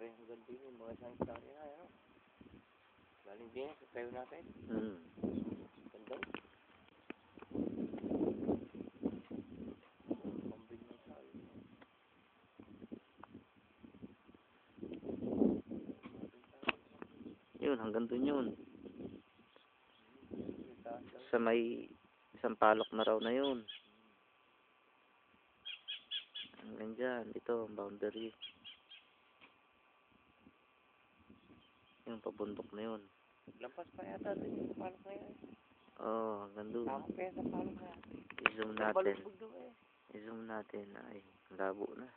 rin hanggang din yung mga isang hektarya na, ano? Galing din, sa tayo natin. Ganda. Pambing ng sal. Yun, hanggang dun yun. Sa may isang palok na raw na yun. Hanggang dyan, dito, boundary. Yung pabundok na yun. Lampas pa yata din yung palok na yan. Oo, hanggang dun. Tama pa yan sa palok na yan. I-zoom natin. Balubog doon eh. I-zoom natin. Ay, labo na.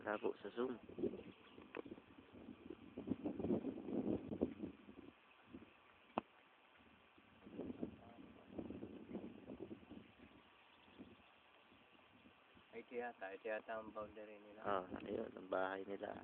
Labo sa zoom. Ito yata ang boundary nila. Ah, ayun, ang bahay nila.